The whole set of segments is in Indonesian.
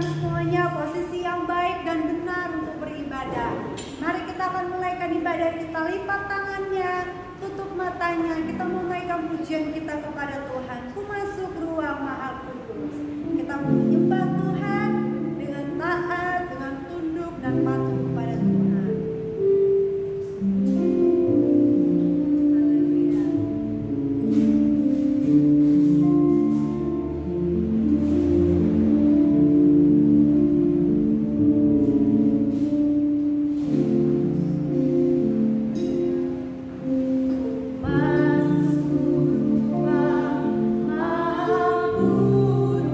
menempatkan semuanya posisi yang baik dan benar untuk beribadah. Mari kita akan mulaikan ibadah kita, lipat tangannya, tutup matanya, kita menaikkan pujian kita kepada Tuhan. Ku masuk ruang Maha Kudus. Kita menyembah Tuhan dengan taat, dengan tunduk dan patuh kepada Tuhan. Masuk ruang Maha Kudus.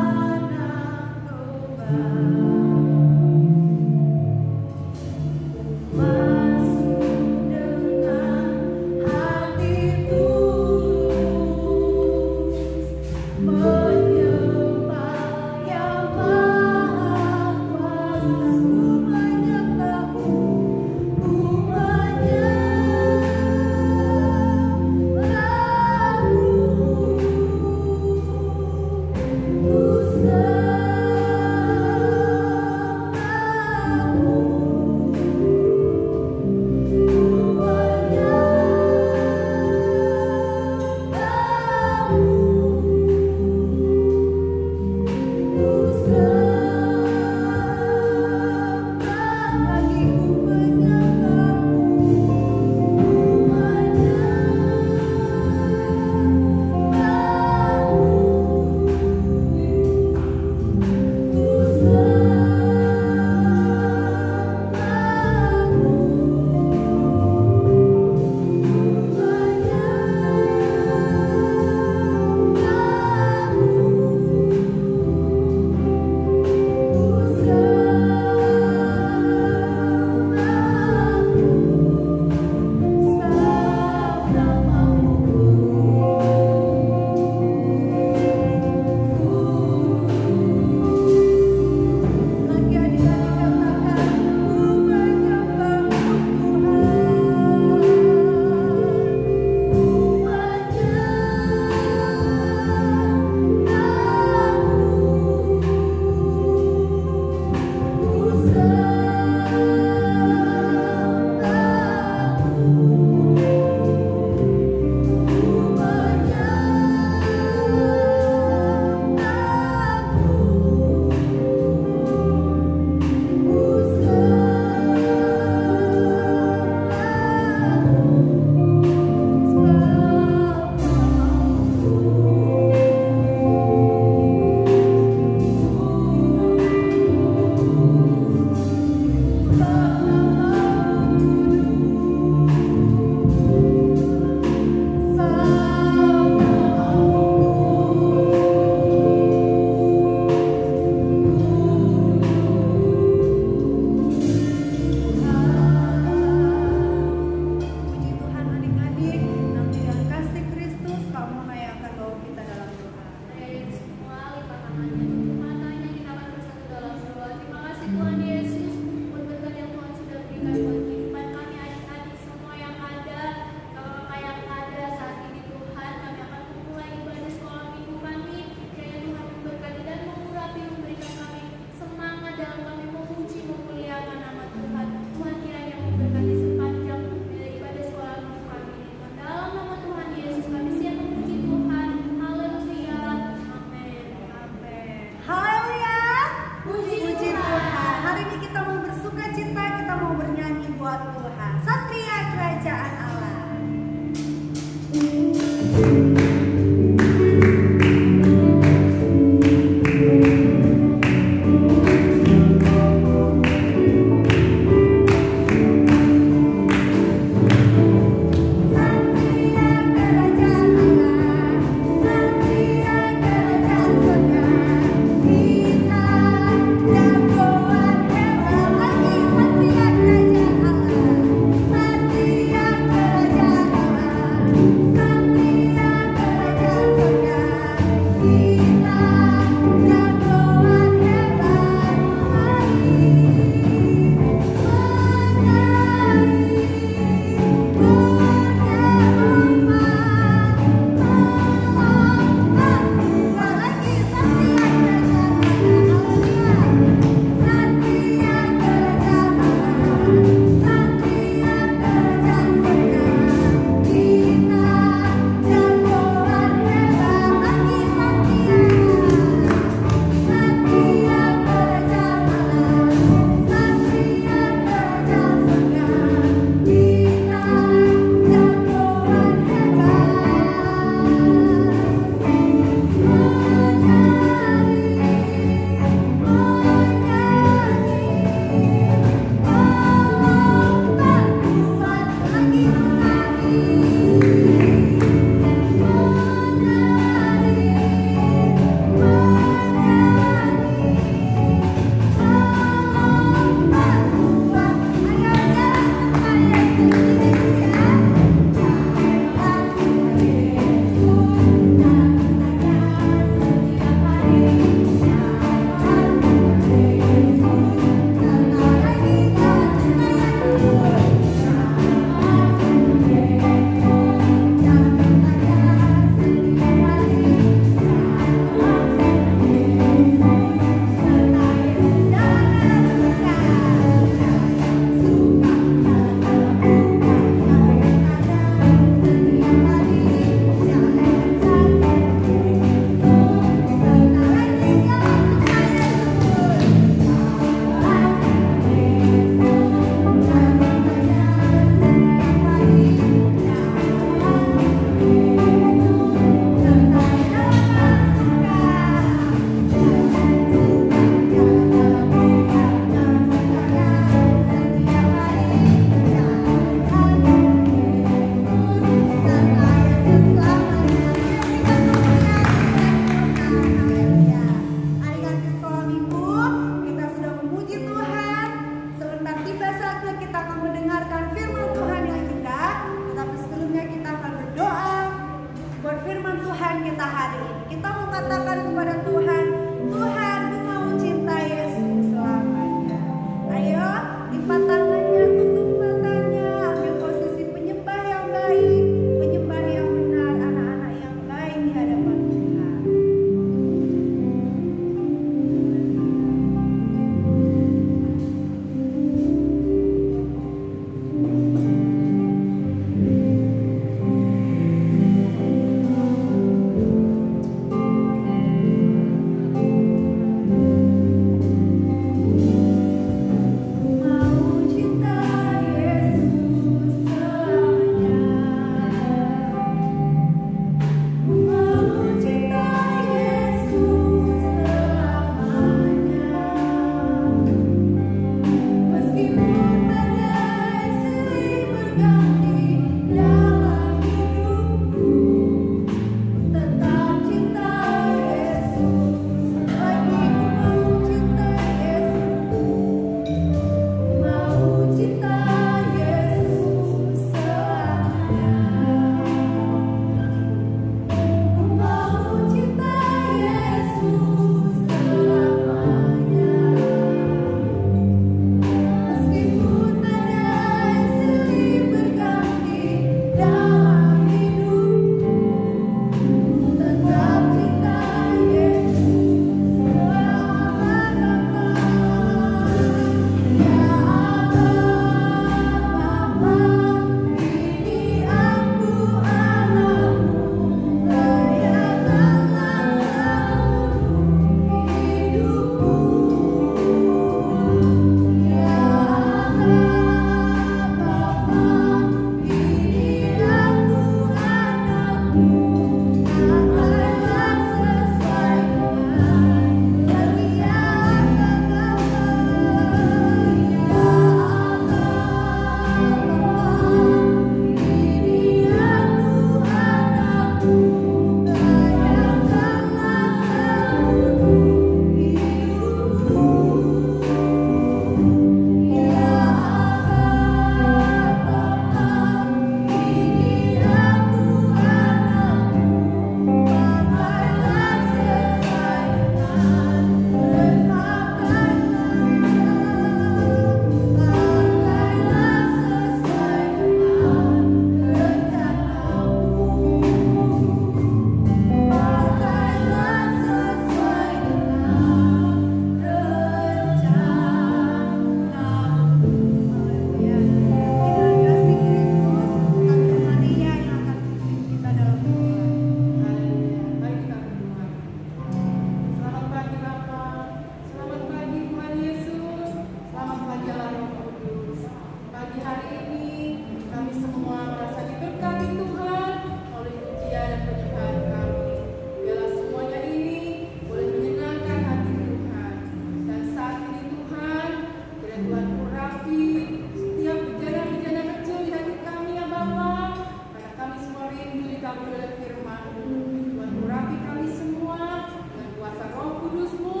oleh firman-Mu. Tuhan, urapi kami semua dengan kuasa Roh Kudus-Mu,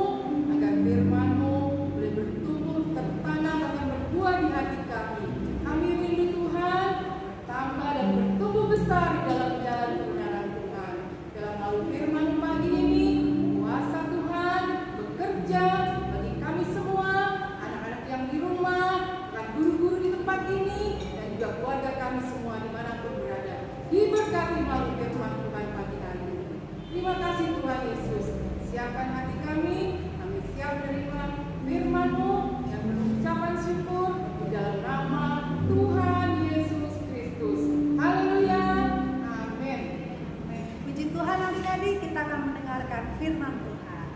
agar firman-Mu boleh bertumbuh, tertanam dan berbuah di hati kami. Kami rindu Tuhan, bertambah dan bertumbuh besar di dalam jalan kebenaran Tuhan. Dalam melalui firman pagi ini, kuasa Tuhan bekerja bagi kami semua, anak-anak yang di rumah, dan guru-guru di tempat ini, dan juga keluarga kami semua dimanapun berada. Diberkati melalui firman Tuhan pagi hari ini. Terima kasih Tuhan Yesus. Siapkan hati kami siap menerima firman-Mu dan mengucapkan syukur di dalam nama Tuhan Yesus Kristus. Haleluya. Amin. Puji Tuhan, adik-adik, kita akan mendengarkan firman Tuhan.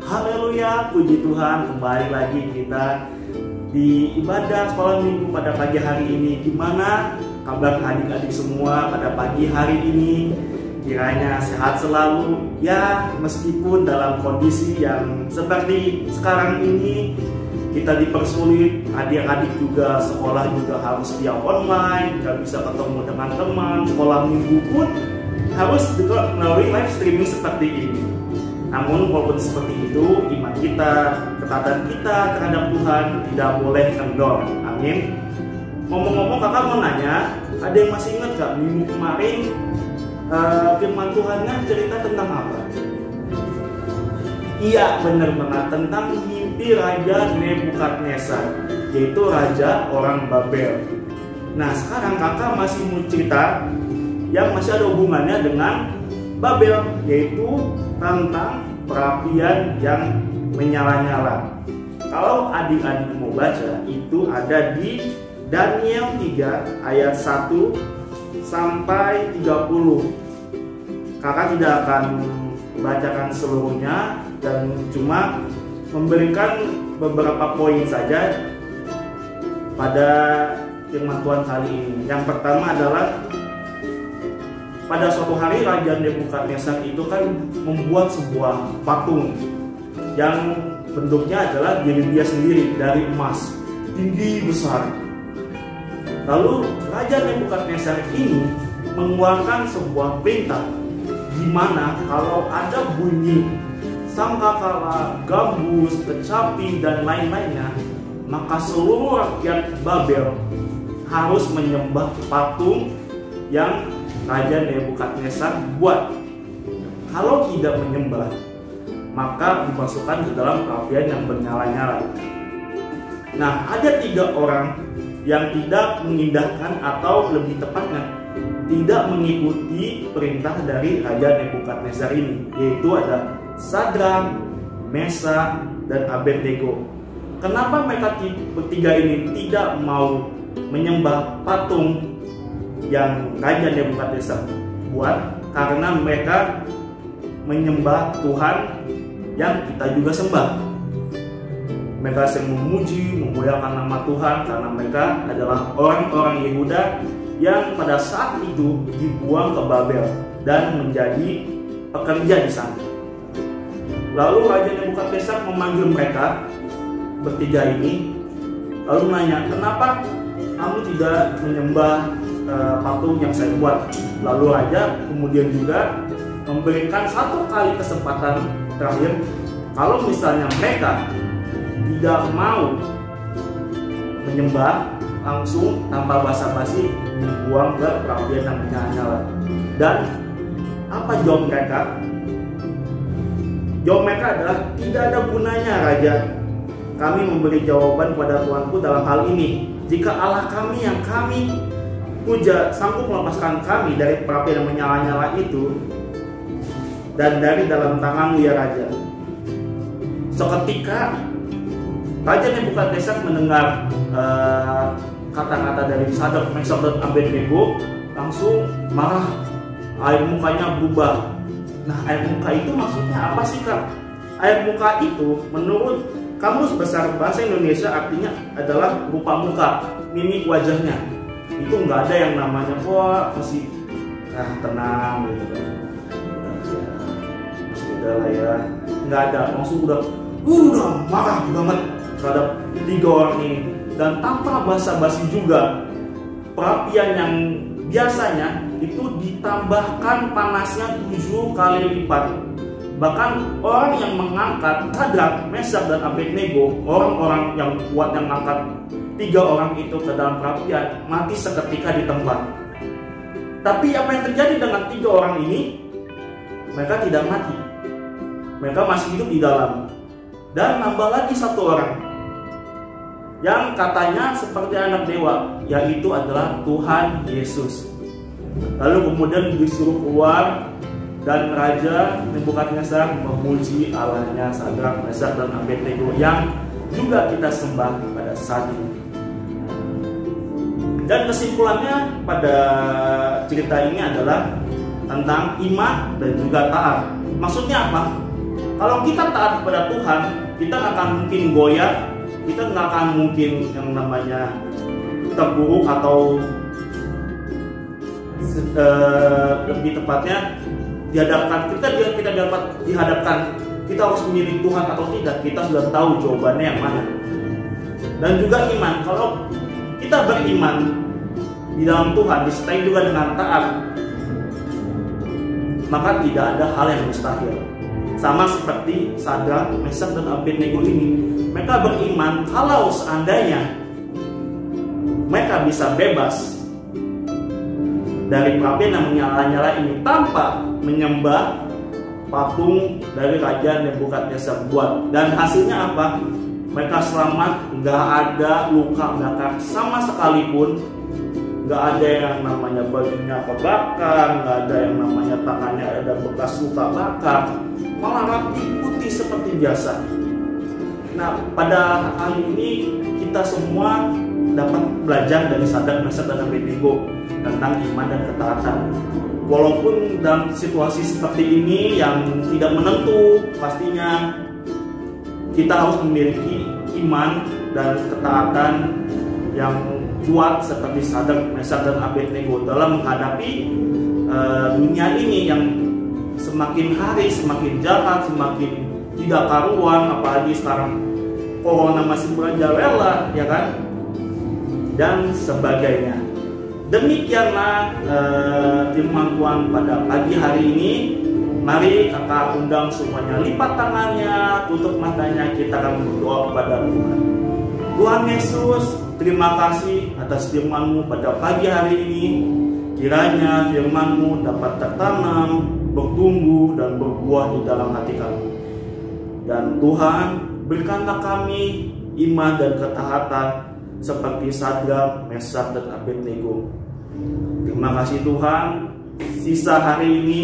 Haleluya, puji Tuhan. Kembali lagi kita di ibadah sekolah minggu pada pagi hari ini. Gimana kabar adik-adik semua pada pagi hari ini? Kiranya sehat selalu ya, meskipun dalam kondisi yang seperti sekarang ini kita dipersulit, adik-adik juga sekolah juga harus via online, nggak bisa ketemu dengan teman, sekolah minggu pun harus juga melalui live streaming seperti ini. Namun walaupun seperti itu, iman kita, ketaatan kita terhadap Tuhan tidak boleh kendor. Amin. Ngomong-ngomong, kakak mau nanya, ada yang masih ingat gak minggu kemarin firman Tuhannya cerita tentang apa? Iya, benar banget, tentang mimpi Raja Nebukadnezar, yaitu raja orang Babel. Nah, sekarang kakak masih mau cerita yang masih ada hubungannya dengan Babel, yaitu tentang perapian yang menyala-nyala. Kalau adik-adik mau baca, itu ada di Daniel 3 ayat 1 sampai 30. Kakak tidak akan bacakan seluruhnya dan cuma memberikan beberapa poin saja pada firman Tuhan kali ini. Yang pertama adalah pada suatu hari Raja Nebukadnezar itu kan membuat sebuah patung yang bentuknya adalah diri dia sendiri dari emas, tinggi besar. Lalu Raja Nebukadnezar ini mengeluarkan sebuah perintah di mana kalau ada bunyi sangkakala, gambus, kecapi dan lain-lainnya, maka seluruh rakyat Babel harus menyembah patung yang Raja Nebukadnezar buat. Kalau tidak menyembah, maka dimasukkan ke dalam perapian yang bernyala-nyala. Nah, ada 3 orang yang tidak mengindahkan atau lebih tepatnya tidak mengikuti perintah dari Raja Nebukadnezar ini, yaitu ada Sadrak, Mesak, dan Abednego. Kenapa mereka bertiga ini tidak mau menyembah patung yang Raja Nebukadnezar buat? Karena mereka menyembah Tuhan yang kita juga sembah. Mereka sering memuji, memuliakan nama Tuhan karena mereka adalah orang-orang Yehuda yang pada saat itu dibuang ke Babel dan menjadi pekerja di sana. Lalu Raja Nebukadnezar memanggil mereka bertiga ini, lalu menanya, kenapa kamu tidak menyembah patung yang saya buat? Lalu Raja kemudian juga memberikan 1 kali kesempatan terakhir, kalau misalnya mereka tidak mau menyembah, langsung tanpa basa-basi dibuang ke perapian yang menyala-nyala. Dan apa jawab mereka? Jawab mereka adalah, tidak ada gunanya Raja kami memberi jawaban pada Tuanku dalam hal ini. Jika Allah kami yang kami puja sanggup melepaskan kami dari perapian yang menyala-nyala itu dan dari dalam tanganmu ya Raja. Seketika Raja Nebukadnezar mendengar kata-kata dari Sadrak, Mesak, dan Abednego, langsung marah, air mukanya berubah. Nah, air muka itu maksudnya apa sih Kak? Air muka itu menurut Kamus Besar Bahasa Indonesia artinya adalah rupa muka, mimik wajahnya. Itu nggak ada yang namanya wah masih tenang gitu kan. Masih udah lah ya, nggak ada. Langsung udah marah banget terhadap 3 orang ini. Dan tanpa basa-basi juga, perapian yang biasanya itu ditambahkan panasnya 7 kali lipat. Bahkan orang yang mengangkat Sadrak, Mesak, dan Abednego, orang-orang yang kuat yang mengangkat 3 orang itu ke dalam perapian, mati seketika di tempat. Tapi apa yang terjadi dengan 3 orang ini? Mereka tidak mati. Mereka masih hidup di dalam. Dan nambah lagi 1 orang yang katanya seperti anak dewa, yaitu adalah Tuhan Yesus. Lalu kemudian disuruh keluar, dan Raja Nebukadnezar memuji Allahnya Sadrak, Mesak, dan Abednego yang juga kita sembah pada saat ini. Dan kesimpulannya pada cerita ini adalah tentang iman dan juga taat. Maksudnya apa? Kalau kita taat kepada Tuhan, kita nggak akan mungkin goyah, kita nggak akan mungkin yang namanya terpuruk atau lebih tepatnya dihadapkan. Kita dapat dihadapkan, kita harus memilih Tuhan atau tidak, kita sudah tahu jawabannya yang mana. Dan juga iman, kalau kita beriman di dalam Tuhan disertai juga dengan taat, maka tidak ada hal yang mustahil. Sama seperti Sadrak, Mesak, dan Abednego ini, mereka beriman kalau seandainya mereka bisa bebas dari perapian yang menyala-nyala ini tanpa menyembah patung dari Raja Nebukadnezar buat. Dan hasilnya apa? Mereka selamat, nggak ada luka bakar sama sekalipun, nggak ada yang namanya bajunya kebakar, nggak ada yang namanya tangannya ada bekas luka bakar, malah rapi putih seperti biasa. Nah, pada hari ini kita semua dapat belajar dari Sadrak, Mesak, dan Abednego tentang iman dan ketaatan. Walaupun dalam situasi seperti ini yang tidak menentu, pastinya kita harus memiliki iman dan ketaatan yang kuat seperti Sadrak, Mesak, dan Abednego dalam menghadapi dunia ini yang semakin hari semakin jahat, semakin tidak karuan, apalagi sekarang corona masih merajalela, ya kan? Dan sebagainya. Demikianlah firman Tuhan pada pagi hari ini. Mari kakak undang semuanya lipat tangannya, tutup matanya, kita akan berdoa kepada Tuhan. Tuhan Yesus, terima kasih atas firman-Mu pada pagi hari ini. Kiranya firman-Mu dapat tertanam, bertumbuh, dan berbuah di dalam hati kami. Dan Tuhan, berikanlah kami iman dan ketaatan seperti Sadrak, Mesak, dan Abednego. Terima kasih Tuhan. Sisa hari ini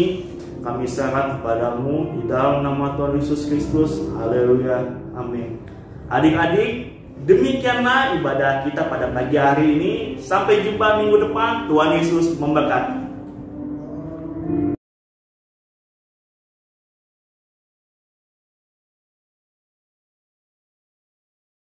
kami serahkan kepadamu di dalam nama Tuhan Yesus Kristus. Haleluya. Amin. Adik-adik, demikianlah ibadah kita pada pagi hari ini. Sampai jumpa minggu depan. Tuhan Yesus memberkati.